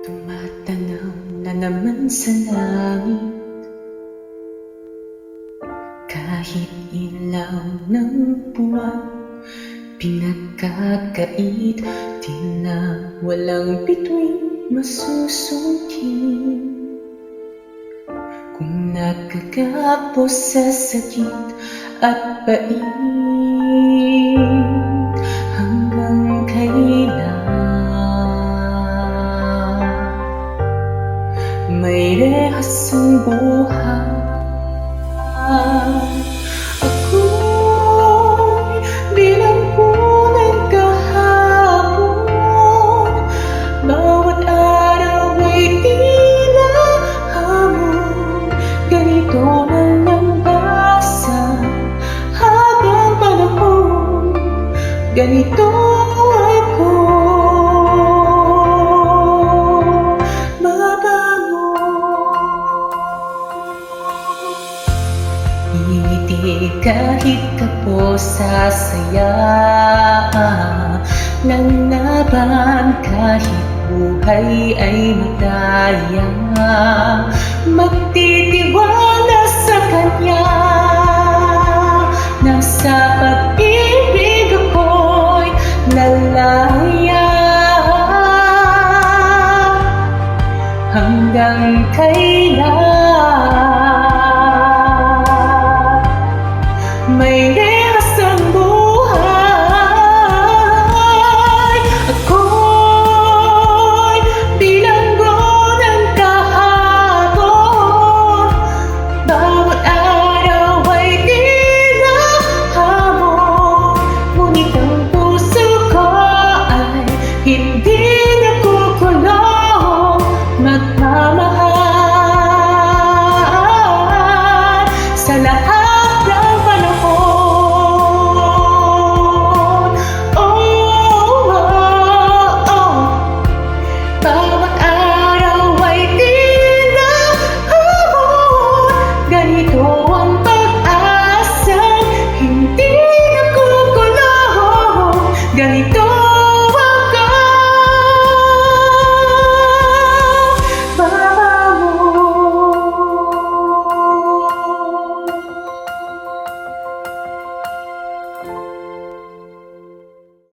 Tumatanaw na naman sa langit, kahit ilaw ng buwan, pinagkakait, di na walang bituin masusungkit. Kung nagkagapos sa sakit at pait, hanggang kailan may rehas ang buhay? Ako'y binangkunan kahapon, bawat araw ay tila hamon. Ganito man ang basa habang panahon, ganito ako ngingiti kahit kapos sa saya ng laban, kahit buhay ay madaya, magtitiwala sa Kanya. Nasa pag-ibig ako'y lalaya hanggang kailan.